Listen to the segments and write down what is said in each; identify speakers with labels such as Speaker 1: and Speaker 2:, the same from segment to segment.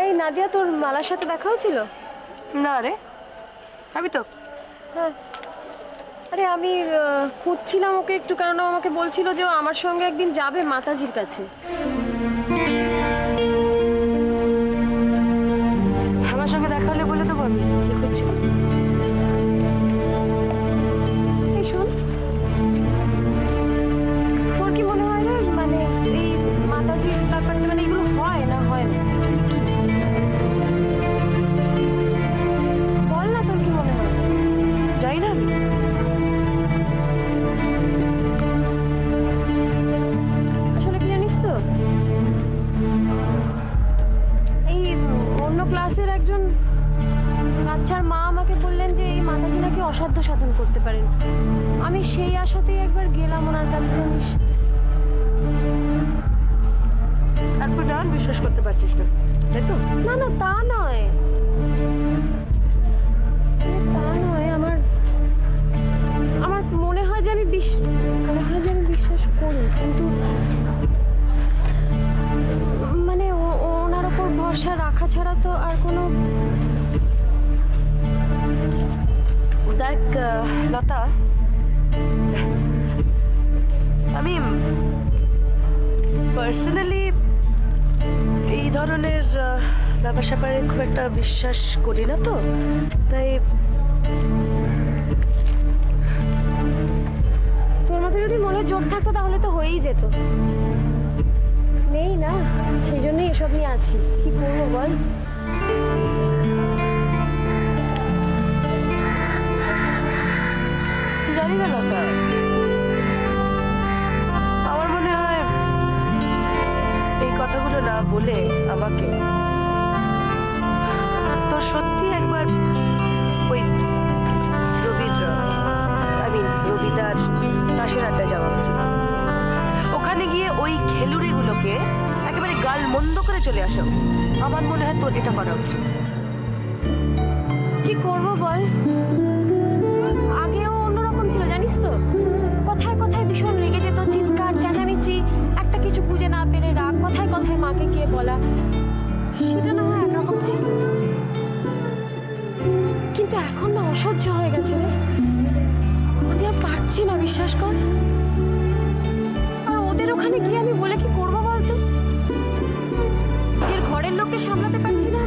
Speaker 1: এই নাদিয়া, তোর মালার সাথে দেখা হয়েছিল?
Speaker 2: না রে, আমি তো
Speaker 1: হ্যাঁ, আরে আমি খুঁজছিলাম ওকে একটু, কারণ ও আমাকে বলছিল যে ও আমার সঙ্গে একদিন যাবে মাতাজির কাছে।
Speaker 2: আমার সঙ্গে দেখা হলে বলে দেবো আমি কি খুঁজছিলাম।
Speaker 1: এই শোন, তোর কি মনে হয় না মানে এই মাতাজির ব্যাপারটা মানে এগুলো হয় না আসলে কি? বল না, তোর কি মনে হয়?
Speaker 2: জানি না আমি।
Speaker 1: আসলে কি জানিস তো, এই অন্য ক্লাসের একজন বাচ্চার মা আমাকে বললেন যে এই মাতাজি নাকি অসাধ্য সাধন করতে পারেন। আমি সেই আশাতেই একবার গেলাম ওনার কাছে, জানিস।
Speaker 2: একবার ডান বিশ্বাস করতে পারছিস না, তাই তো?
Speaker 1: না না, তা নয়, তা নয়। আমার মনে হয় যে আমি বিশ্বাস করি, কিন্তু মানে ওনার ওপর ভরসা রাখা ছাড়া তো আর কোনো।
Speaker 2: দেখ লতা, আমি পার্সোনালি এই ধরনের ব্যাপার স্যাপারে খুব একটা বিশ্বাস করি না, তো তাই
Speaker 1: তোর মতো যদি মনে জোর থাকতো তাহলে তো হয়েই যেত। নেই না, সেই জন্যই এসব নিয়ে আছি। কি করবো বল?
Speaker 2: জানি না লতা, আমার মনে হয় এই কথাগুলো না বলে আমাকে তোর সত্যি একবার ওই রবিদার তাসের আড্ডায় যাওয়া উচিত। ওখানে গিয়ে ওই খেলুড়েগুলোকে একেবারে গাল মন্দ করে চলে আসা উচিত। আমার মনে হয় তোর এটা করা উচিত।
Speaker 1: কি করবো বল? আগেও অন্যরকম ছিল, জানিস তো। কথায় কথায় ভীষণ রেগে যেত, চিৎকার চেঁচামেচি, একটা কিছু খুঁজে না পেলে রাগ, কথায় কথায় মাকে গিয়ে বলা। সেটা না হয় একরকম ছিল, কিন্তু এখন না অসহ্য হয়ে গেছে রে। আমি আর পারছি না, বিশ্বাস কর। আর ওদের ওখানে গিয়ে আমি বলে কি করবো বলতো? নিজের ঘরের লোককে সামলাতে পারছি না,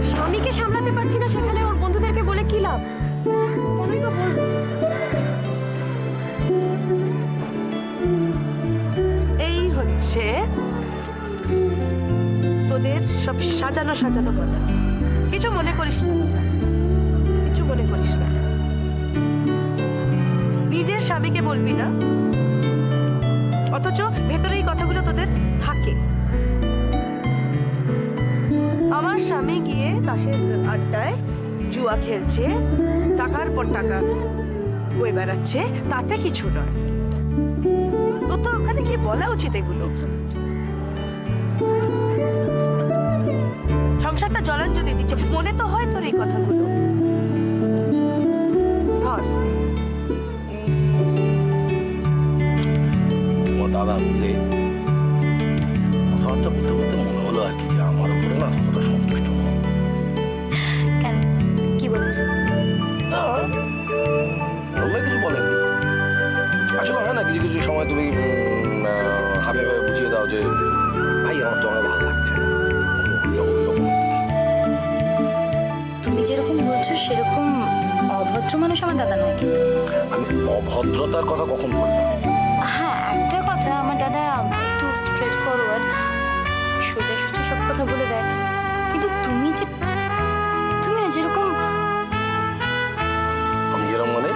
Speaker 1: স্বামীকে সামলাতে পারছি না, সেখানে ওর বন্ধুদেরকে বলে কি লাভ? কেনই তো বলবো?
Speaker 2: এই হচ্ছে তোদের সব সাজানো সাজানো কথা। কিছু মনে করিস না, কিছু মনে করিস না। নিজের স্বামীকে বলবি না, অথচ ভেতরে এই কথাগুলো তোদের থাকে। আমার স্বামী গিয়ে তাসের আড্ডায় জুয়া খেলছে, টাকার পর টাকা বয়ে বেড়াচ্ছে, তাতে কিছু নয়। তো তো ওখানে গিয়ে বলা উচিত এগুলো। সংসারটা জলাঞ্জলি দিচ্ছে, মনে তো হয় তোর এই কথাগুলো। ধর
Speaker 3: দাদা বললে কথাবার্তা বলতে বলতে মনে হলো আর কি যে আমার উপরে না ততটা সন্তুষ্ট নয়।
Speaker 4: কেন, কি বলেছে?
Speaker 3: কিছু বলেননি। আসলে হয় না, কিছু কিছু সময় তুমি হাবে হাবে বুঝিয়ে দাও যে ভাই আমার তো আমার ভালো লাগছে না।
Speaker 4: তুমি যেরকম বলছো সেরকম অভদ্র মানুষ আমার দাদা নয়, কিন্তু
Speaker 3: আমি অভদ্রতার কথা কখন বললাম?
Speaker 4: হ্যাঁ, একটা কথা, আমার দাদা একটু স্ট্রেট ফরওয়ার্ড, সোজাসুজি সব কথা বলে দেয়। কিন্তু তুমি না যেরকম।
Speaker 3: আমি যেরকম মানে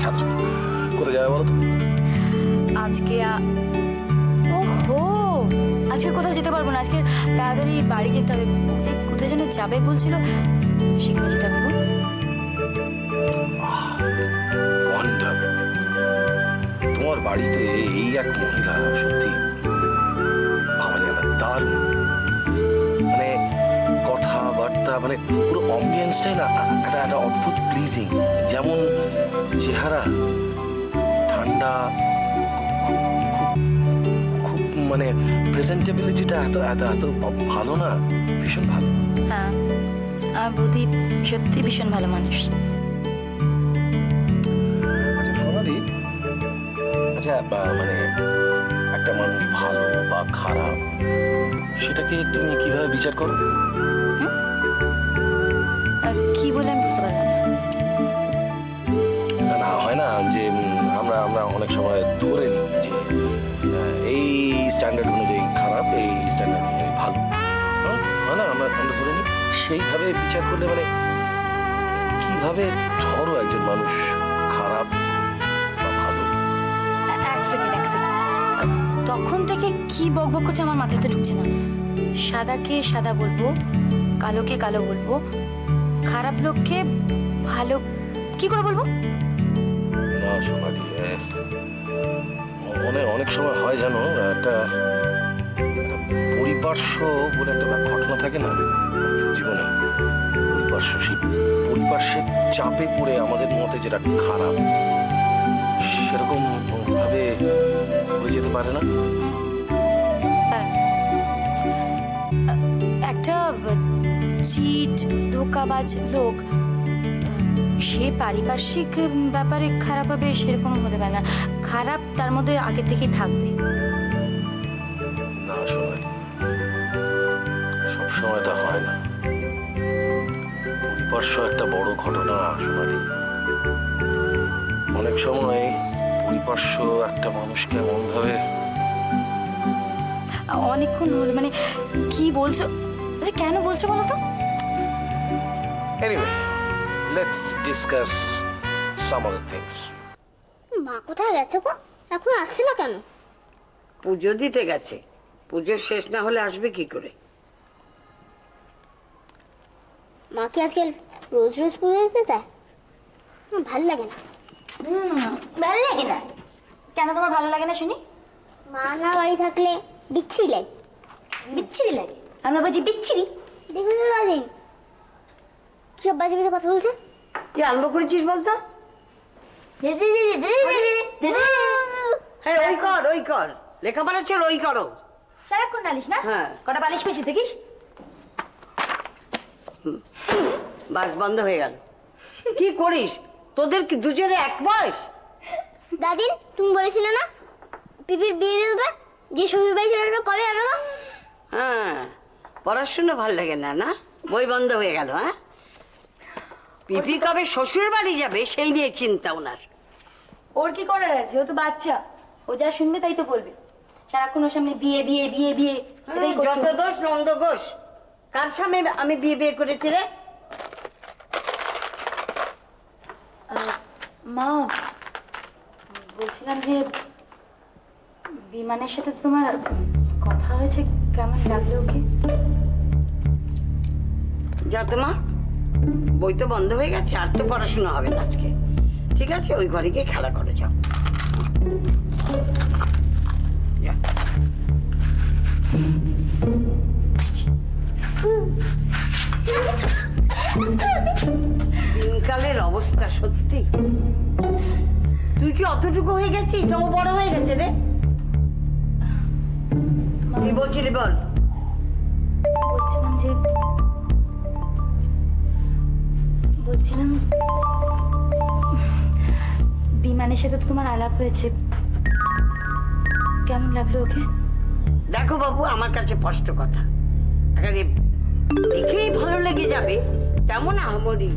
Speaker 3: ছাড়, কোথায় যাবে বলো তো?
Speaker 4: আজকে ওহো, আজকে কোথাও যেতে পারবো না। আজকে তাড়াতাড়ি বাড়ি যেতে হবে। কোথায় যেন যাবে বলছিল, সেখানে যেতে হবে গো।
Speaker 3: ওয়ান্ডারফুল। তোমার বাড়িতে এই এক মহিলা, সত্যি ভাবা যায় না, দারুণ। মানে কথাবার্তা, মানে পুরো অ্যাম্বিয়েন্সটাই না একটা অদ্ভুত প্লিজিং। যেমন চেহারা, ঠান্ডা, খুব খুব খুব মানে প্রেজেন্টেবিলিটিটা এত এত এত ভালো না, ভীষণ ভালো।
Speaker 4: হ্যাঁ, আমার বৌদি সত্যি ভীষণ ভালো মানুষ।
Speaker 3: আচ্ছা সোনালি, আচ্ছা মানে একটা মানুষ ভালো বা খারাপ সেটাকে তুমি কিভাবে বিচার করো?
Speaker 4: কি বলে আমি বুঝতে পারলাম না।
Speaker 3: না না, হয় না যে আমরা আমরা অনেক সময় ধরে নিই যে এই স্ট্যান্ডার্ড অনুযায়ী খারাপ, এই স্ট্যান্ডার্ড অনুযায়ী ভালো, হ্যাঁ? হয় না, আমরা আমরা ধরে নিই। সেইভাবে বিচার করলে মানে কিভাবে ধরো একজন মানুষ খারাপ বা ভালো?
Speaker 4: এক সেকেন্ড। তখন থেকে কি বকবক করছে আমার মাথাতে ঢুকছে না। সাদাকে সাদা বলবো, কালোকে কালো বলবো, খারাপ লোককে ভালো কি করে বলবো?
Speaker 3: না সোনালি, অনেক অনেক সময় হয় জানো, একটা পরিপার্শ্ব বলে একটা ঘটনা থাকে না মানুষের জীবনে, পরিপার্শ্ব, সেই পরিপার্শ্বের চাপে পড়ে আমাদের মতে যেটা খারাপ সেরকম ভাবে হয়ে যেতে পারে না?
Speaker 4: দাঁড়ান। একটা চিট ধোঁকাবাজ লোক সে পারিপার্শ্বিক ব্যাপারে খারাপ হবে সেরকম হতে পারে না। খারাপ তার মধ্যে আগে থেকেই থাকবে।
Speaker 3: না সোনালি, সবসময় এটা হয় না। পরিপার্শ্ব একটা বড় ঘটনা সোনালি। অনেক সময় পরিপার্শ্ব একটা মানুষকে এমন ভাবে
Speaker 4: অনেকক্ষণ হলো, মানে কি বলছো? আচ্ছা কেন বলছো বলো তো?
Speaker 3: Anyway, let's discuss some other things.
Speaker 5: মা কোথায় গেছে গো? এখন আসছে না কেন?
Speaker 2: পুজো দিতে গেছে। পুজো শেষ না হলে আসবে কি করে?
Speaker 5: মা কি আজকে রোজ রোজ পুজো দিতে চায়? ভাল লাগে না।
Speaker 4: ভালো লাগে না? কেন তোমার ভালো লাগে না শুনি?
Speaker 5: মা না বাড়ি থাকলে বিচ্ছিরি লাগে।
Speaker 4: বিচ্ছিরি লাগে? আমরা বলছি বিচ্ছিরি।
Speaker 5: দেখেছো দাদি কি সব বাজে বাজে কথা বলছে?
Speaker 2: কি আরম্ভ করেছিস বলতো? হ্যাঁ, ওই কর লেখাপড়া ছিল, ওই করো।
Speaker 4: সারাক্ষণ নালিশ না?
Speaker 2: হ্যাঁ।
Speaker 4: কটা বালিশ পেয়েছি দেখিস?
Speaker 2: বাস বন্ধ হয়ে গেল। কি করিস? তোদের কি দুজনে এক বয়স?
Speaker 5: দাদি তুমি বলেছিলে না পিপির বিয়ে দেবে, যে শ্বশুর বাড়ি চলে যাবে, কবে হবে গো?
Speaker 2: হ্যাঁ, পড়াশুনো ভাল লাগে না, না? বই বন্ধ হয়ে গেল। হ্যাঁ, পিপি কবে শ্বশুর বাড়ি যাবে সেই নিয়ে চিন্তা ওনার।
Speaker 4: ওর কি করার আছে? ও তো বাচ্চা, ও যা শুনবে তাই তো বলবে। সারাক্ষণ ওর সামনে বিয়ে বিয়ে বিয়ে বিয়ে এটাই করছে।
Speaker 2: যত দোষ নন্দ ঘোষ। কার সামনে আমি বিয়ে করেছি রে?
Speaker 4: মা বলছিলাম যে বিমানের সাথে তোমার কথা হয়েছে, কেমন লাগলো ওকে?
Speaker 2: যা তো মা, বই তো বন্ধ হয়ে গেছে, আর তো পড়াশোনা হবে না আজকে। ঠিক আছে, ওই ঘরে গিয়ে খেলা করে যাও। যা। দিনকালের অবস্থা সত্যি। তুই কি অতটুকু হয়ে গেছিস না ও বড় হয়ে গেছে রে? কি বলছিলি বল?
Speaker 4: বলছিলাম বিমানের সাথে তো তোমার আলাপ হয়েছে, কেমন লাগলো ওকে?
Speaker 2: দেখো বাবু, আমার কাছে স্পষ্ট কথা, এখানে দেখেই ভালো লেগে যাবে তেমন আহামরি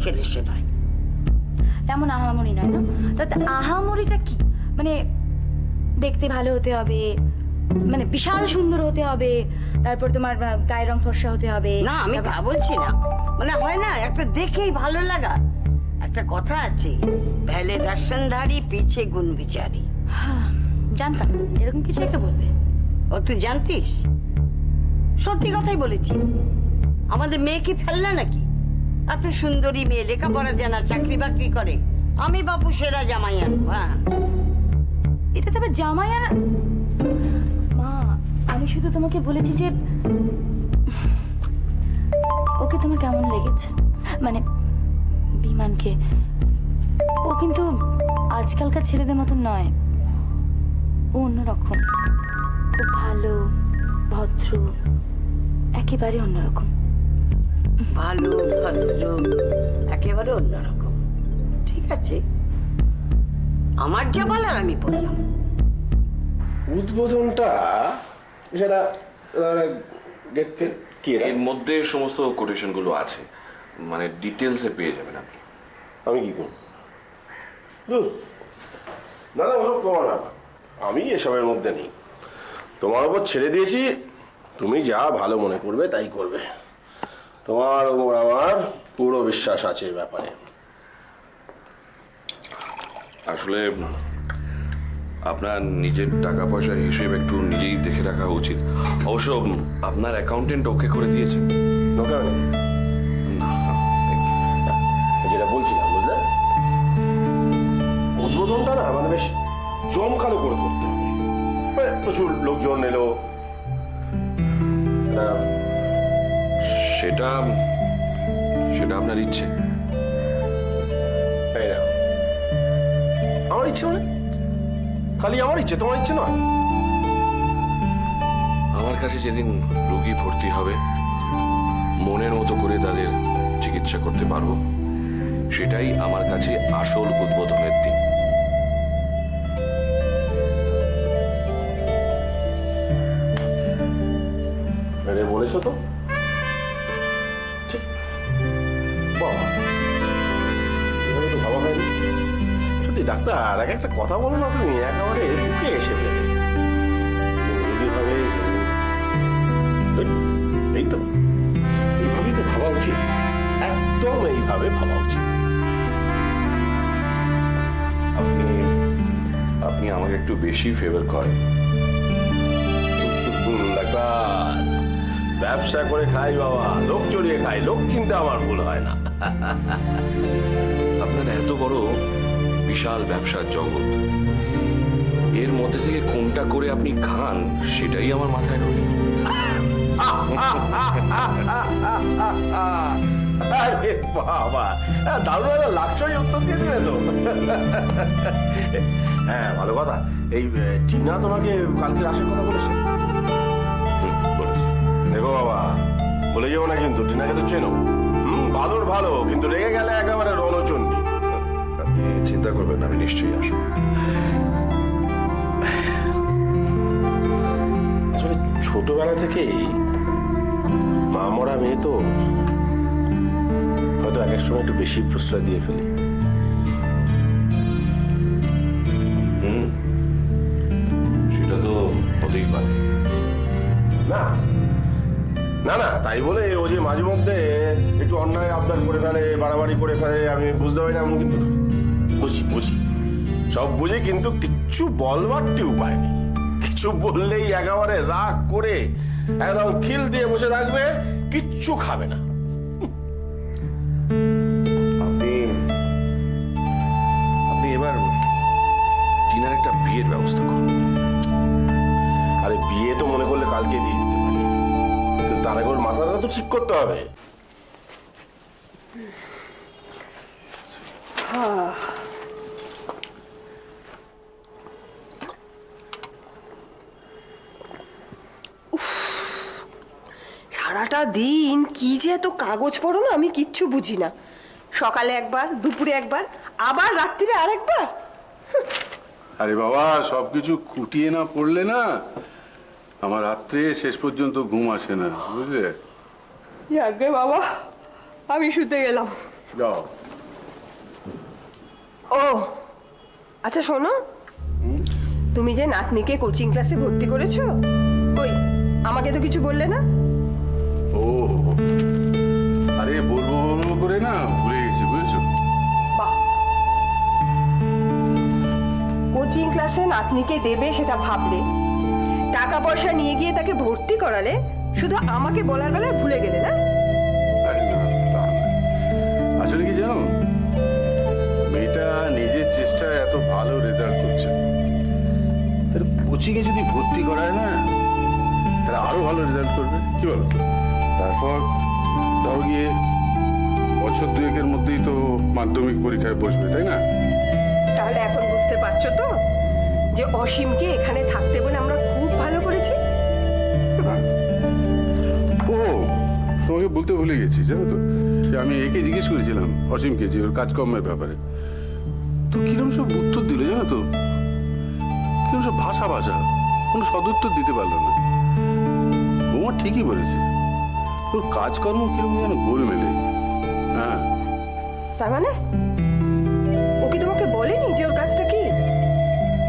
Speaker 2: ছেলে সে নয়।
Speaker 4: তেমন আহামরি নয় না? তাতে আহামরিটা কি? মানে দেখতে ভালো হতে হবে, মানে বিশাল সুন্দর হতে হবে, তারপর তোমার গায়ের রং ফর্সা হতে হবে।
Speaker 2: না, আমি তা বলছি না, মানে হয় না একটা দেখেই ভালো লাগা। একটা কথা আছে, ভ্যালে দর্শনধারী পিছে গুণ বিচারি।
Speaker 4: জানতাম এরকম কিছু একটা বলবে।
Speaker 2: ও তুই জানতিস? সত্যি কথাই বলেছি। আমাদের মেয়ে কি ফেললা নাকি? এত সুন্দরী মেয়ে, লেখাপড়া জানা, চাকরি বাকরি করে, আমি বাপু সেরা জামাই আনবো। হ্যাঁ,
Speaker 4: এটা তবে জামাই আর মা, আমি শুধু তোমাকে বলেছি যে ওকে তোমার কেমন লেগেছে, মানে বিমানকে। ও কিন্তু আজকালকার ছেলেদের মতন নয়, ও অন্যরকম। খুব ভালো, ভদ্র, একেবারে অন্যরকম।
Speaker 2: ভালো, ভদ্র, একেবারে অন্যরকম। ঠিক আছে, আমার যা বলার আমি বললাম।
Speaker 6: উদ্বোধনটা সেটা কি
Speaker 3: এর মধ্যে সমস্ত কোটেশনগুলো আছে, মানে ডিটেলসে পেয়ে যাবেন আপনি।
Speaker 6: আমি কি করব? ধুর, না না, ওসব তোমার ব্যাপার, আমি এসবের মধ্যে নেই। তোমার ওপর ছেড়ে দিয়েছি, তুমি যা ভালো মনে করবে তাই করবে। তোমার ওপর আমার পুরো বিশ্বাস আছে এই ব্যাপারে।
Speaker 3: আসলে আপনার নিজের টাকা পয়সার হিসেব একটু নিজেই দেখে রাখা উচিত। অবশ্য আপনার অ্যাকাউন্টেন্ট ওকে করে দিয়েছে।
Speaker 6: দরকার নেই, যেটা বলছিলাম বুঝলে, উদ্বোধনটা না মানে বেশ জমকালো করে করতে হবে। প্রচুর লোকজন এলো,
Speaker 3: সেটা সেটা আপনার ইচ্ছে।
Speaker 6: এই দেখো, আমার ইচ্ছে মানে খালি আমার ইচ্ছে, তোমার ইচ্ছে নয়।
Speaker 3: আমার কাছে যেদিন রোগী ভর্তি হবে, মনের মতো করে তাদের চিকিৎসা করতে পারবো, সেটাই আমার কাছে আসল উদ্বোধনের দিন।
Speaker 6: মেরে বলেছো তো ঠিক। বাবা, এভাবে তো ভাবা হয়নি। সত্যি ডাক্তার, এক একটা কথা বলো না তুমি, একেবারে বুকে এসে পেরে। রোগী হবে সেদিন, এই তো এইভাবেই তো ভাবা উচিত, একদম এইভাবে ভাবা উচিত।
Speaker 3: আপনি আপনি আমাকে একটু বেশি ফেভার করেন।
Speaker 6: ডাক্তার, ব্যবসা করে খাই বাবা, লোক চড়িয়ে খাই, লোক চিন্তা আমার ভুল হয় না।
Speaker 3: আপনার এত বড় বিশাল ব্যবসার জগৎ, এর মধ্যে থেকে কোনটা করে আপনি খান সেটাই আমার মাথায় ঢোকে।
Speaker 6: আরে বাবা, দারুণ একটা লাক্সই উত্তর দিয়ে দিলে তো। হ্যাঁ, ভালো কথা। এই টিনা তোমাকে কালকে আসার কথা বলেছে?
Speaker 3: বলেছি।
Speaker 6: দেখো বাবা, বলে যাবো না কিন্তু, টিনাকে তো চেনো। ভালোর ভালো, কিন্তু রেগে গেলে একেবারে রণচণ্ডী।
Speaker 3: আপনি চিন্তা করবেন না, আমি নিশ্চয়ই আসবো।
Speaker 6: আসলে ছোটবেলা থেকেই মা মরা মেয়ে তো, হয়তো এক এক সময় একটু বেশি প্রশ্রয় দিয়ে ফেলি।
Speaker 3: সেটা তো হতেই পারে।
Speaker 6: না না না, তাই বলে ও যে মাঝে মধ্যে একটু অন্যায় আবদার করে ফেলে, বাড়াবাড়ি করে ফেলে, আমি বুঝতে পারি না এমন কিন্তু না। বুঝি বুঝি, সব বুঝি, কিন্তু কিচ্ছু বলবারটি উপায় নেই। কিছু বললেই একেবারে রাগ করে একদম খিল দিয়ে বসে থাকবে, কিচ্ছু খাবে না।
Speaker 3: আপনি আপনি এবার টিনার একটা বিয়ের ব্যবস্থা করুন।
Speaker 6: আরে বিয়ে তো মনে করলে কালকে দিয়ে দিতে পারি, কিন্তু তার আগে ওর মাথাটা তো ঠিক করতে হবে।
Speaker 2: সারাটা দিন কি যে এত কাগজ পড়ো না, আমি কিচ্ছু বুঝি না। সকালে একবার, দুপুরে একবার, আবার রাত্রিরে আরেকবার।
Speaker 7: আরে বাবা, সবকিছু খুঁটিয়ে না পড়লে না আমার রাত্রে শেষ পর্যন্ত ঘুম আসে না, বুঝলে?
Speaker 2: আগে বাবা, আমি শুতে গেলাম।
Speaker 7: যাও।
Speaker 2: ও আচ্ছা শোনো, তুমি যে নাতনিকে কোচিং ক্লাসে ভর্তি করেছো, কই আমাকে তো কিছু বললে না?
Speaker 7: ও, আরে বলবো বলবো করে না ভুলে গেছি, বুঝেছো?
Speaker 2: বাহ, কোচিং ক্লাসে নাতনিকে দেবে সেটা ভাবলে, টাকা পয়সা নিয়ে গিয়ে তাকে ভর্তি করালে, শুধু আমাকে বলার বেলায় ভুলে গেলে না?
Speaker 7: আরে না, তা না। আসলে কি জানো, মেয়েটা নিজের চেষ্টায় এত ভালো রেজাল্ট করছে, তার কোচিংয়ে যদি ভর্তি করায় না, তাহলে আরো ভালো রেজাল্ট করবে, কি বলো? তারপর ধরো গিয়ে বছর দুয়েকের মধ্যেই তো মাধ্যমিক পরীক্ষায় বসবে, তাই না?
Speaker 2: তাহলে এখন বুঝতে পারছো তো যে অসীমকে এখানে থাকতে বলে আমরা খুব ভালো করেছি?
Speaker 7: ও তোমাকে বলতে ভুলে গেছি, জানো তো, সে আমি একে জিজ্ঞেস করেছিলাম অসীমকে যে ওর কাজকর্মের ব্যাপারে, তো কিরম সব উত্তর দিল জানো তো, কিরম সব ভাষা ভাষা, কোনো সদুত্তর দিতে পারলো না। বৌমা ঠিকই বলেছে, ওর কাজকর্ম কিরম যেন গোলমেলে। হ্যাঁ,
Speaker 2: তার মানে ও কি তোমাকে বলেনি যে ওর কাজটা কি?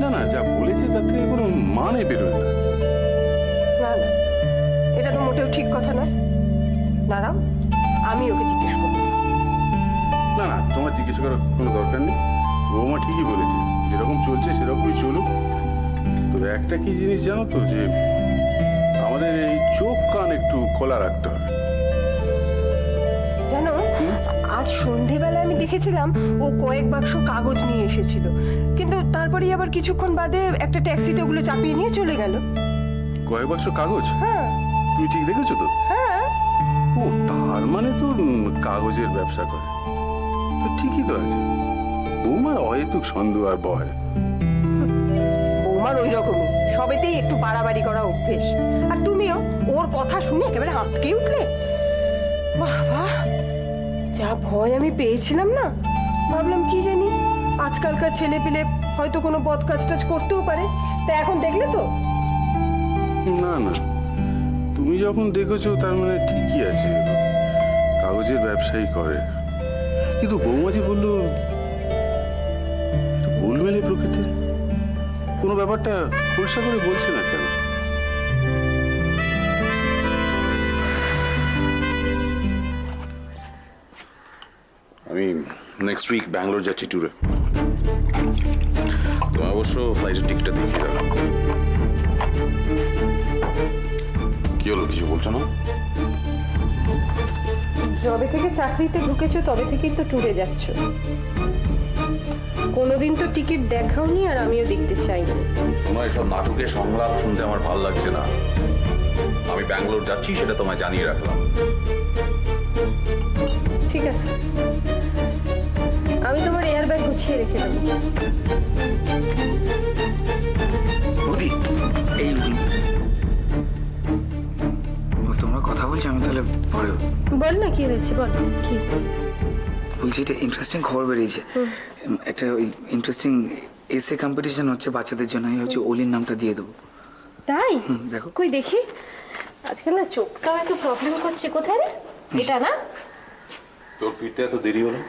Speaker 7: না না, যা বলেছে তার থেকে কোনো মানে বেরোয় না।
Speaker 2: না না, এটা তো মোটেও ঠিক কথা নয়। দাঁড়াও, আমি ওকে জিজ্ঞেস করবো।
Speaker 7: না না, তোমার জিজ্ঞেস করার কোনো দরকার নেই। বৌমা ঠিকই বলেছে, যেরকম চলছে সেরকমই চলুক। তবে একটা কি জিনিস জানো তো, যে আমাদের এই চোখ কান একটু খোলা রাখতে হবে।
Speaker 2: জানো, আজ সন্ধেবেলা আমি দেখেছিলাম ও কয়েক বাক্স কাগজ নিয়ে এসেছিল, কিন্তু তারপরেই আবার কিছুক্ষণ বাদে একটা ট্যাক্সিতে ওগুলো চাপিয়ে নিয়ে চলে গেল।
Speaker 7: কয়েক বাক্স কাগজ?
Speaker 2: হ্যাঁ
Speaker 7: তুমি ঠিক দেখেছো তো?
Speaker 2: হ্যাঁ,
Speaker 7: ও, তার মানে তো কাগজের ব্যবসা করে। তো ঠিকই তো আছে, বৌমার অহেতুক সন্দেহ আর ভয়।
Speaker 2: বৌমার ওই রকমই, সবেতেই একটু বাড়াবাড়ি করা অভ্যেস। আর তুমিও ওর কথা শুনে একেবারে হাতকে উঠলে। বাহ বাহ, যা ভয় আমি পেয়েছিলাম না, ভাবলাম কি জানি আজকালকার ছেলে পেলে হয়তো কোনো বদ কাজ টাজ করতেও পারে। তা এখন দেখলে তো।
Speaker 7: না না, তুমি যখন দেখেছো তার মানে ঠিকই আছে, কাগজের ব্যবসায়ী করে। কিন্তু বৌমাজি বললো একটু গোলমেলে প্রকৃতির, কোনো ব্যাপারটা খোলসা করে বলছে না কেন?
Speaker 8: আমি নেক্সট উইক ব্যাঙ্গালোর যাচ্ছি ট্যুরে। তোমার অবশ্য ফ্লাইটের টিকিটটা দেখিয়ে দাও। কি হলো, কিছু বলছো না?
Speaker 1: যবে থেকে চাকরিতে ঢুকেছো তবে থেকেই তো ট্যুরে যাচ্ছ। কোনোদিন তো টিকিট দেখাওনি, আর আমিও দেখতে চাইনি।
Speaker 8: তোমার এসব নাটকের সংলাপ শুনতে আমার ভালো লাগছে না। আমি ব্যাঙ্গালোর যাচ্ছি সেটা তোমায় জানিয়ে রাখলাম।
Speaker 1: ঠিক আছে, আমি তোমার এয়ার ব্যাগ গুছিয়ে রেখে দেবো।
Speaker 9: বৌদি, এই তোমরা কথা বলছো, আমি তাহলে পরে
Speaker 1: বল না, কি হয়েছে বল। কি
Speaker 9: বলছি, এটা ইন্টারেস্টিং খবর বেরিয়েছে। একটা ওই ইন্টারেস্টিং এসে কম্পিটিশন হচ্ছে বাচ্চাদের জন্য। আমি ভাবছি অলির নামটা দিয়ে দেবো।
Speaker 1: তাই?
Speaker 9: দেখো।
Speaker 1: কই দেখি। আজকাল না চোখটাও একটু প্রবলেম করছে। কোথায় রে এটা? না
Speaker 8: তোর ফিরতে এত দেরি হলো?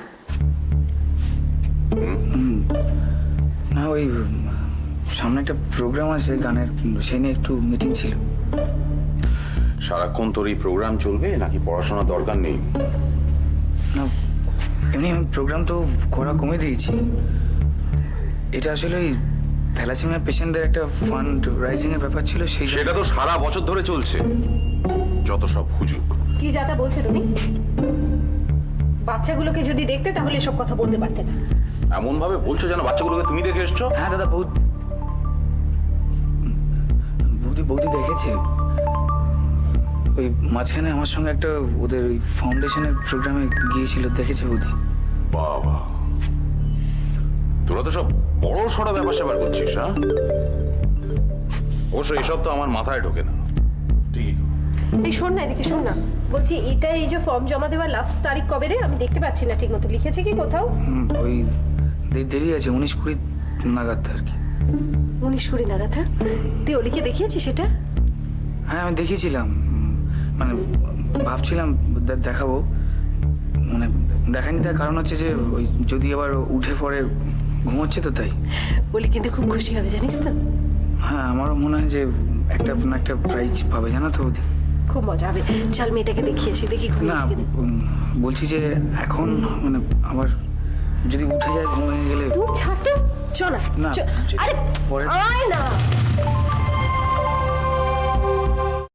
Speaker 9: না, ওই সামনে একটা প্রোগ্রাম আছে গানের, সেই নিয়ে একটু মিটিং ছিল।
Speaker 8: সারাক্ষণ তোর এই প্রোগ্রাম চলবে নাকি পড়াশোনার দরকার নেই?
Speaker 9: না, এমনি আমি প্রোগ্রাম তো করা কমে দিয়েছি। এটা আসলে ওই থ্যালাসেমিয়া পেশেন্টদের একটা ফান্ড রাইজিং এর ব্যাপার ছিল, সেই
Speaker 8: সেটা তো সারা বছর ধরে চলছে। যত সব হুজুক।
Speaker 1: কি যাতা বলছো তুমি? বাচ্চাগুলোকে যদি দেখতে তাহলে সব কথা বলতে পারতে না।
Speaker 8: এমন ভাবে বলছো যেন বাচ্চাগুলোকে তুমি দেখে এসছো।
Speaker 9: হ্যাঁ দাদা, বৌদি দেখেছে। ওই মাঝখানে আমার সঙ্গে একটা ওদের ওই ফাউন্ডেশনের প্রোগ্রামে গিয়েছিল, দেখেছে বৌদি।
Speaker 8: বাবা, তোরা তো সব বড় সড়ো ব্যাপার স্যাপার করছিস। হ্যাঁ, অবশ্য এসব তো আমার মাথায় ঢোকে না। ঠিকই তো।
Speaker 1: এই শোন না, এদিকে শোন না। বলছি, এটা এই যে ফর্ম জমা দেওয়ার লাস্ট তারিখ কবে রে? আমি দেখতে পাচ্ছি না ঠিক মতো। লিখেছে কি কোথাও?
Speaker 9: ওই দেরি আছে, 19-20 নাগাদ আর কি।
Speaker 1: 19-20 নাগাদ? হ্যাঁ, তুই অলিকে দেখিয়েছিস সেটা?
Speaker 9: হ্যাঁ, আমি দেখিয়েছিলাম। মানে ভাবছিলাম দেখাবো, মানে দেখানি। তার কারণ হচ্ছে যে ওই যদি আবার উঠে পড়ে, ঘুমোচ্ছে তো তাই।
Speaker 1: অলি কিন্তু খুব খুশি হবে, জানিস তো?
Speaker 9: হ্যাঁ, আমারও মনে হয় যে একটা না একটা প্রাইজ পাবে, জানো তো বৌদি।
Speaker 1: খুব মজা হবে। চল মেয়েটাকে দেখিয়ে আসি, দেখি
Speaker 9: না,
Speaker 1: ঘুমিয়েছে কিনা।
Speaker 9: বলছি যে এখন মানে আবার যদি উঠে যায়, ঘুমিয়ে গেলে।
Speaker 1: তুই ছাড় তো, চল না।
Speaker 9: না,
Speaker 1: আরে
Speaker 9: পরে
Speaker 1: আয় না।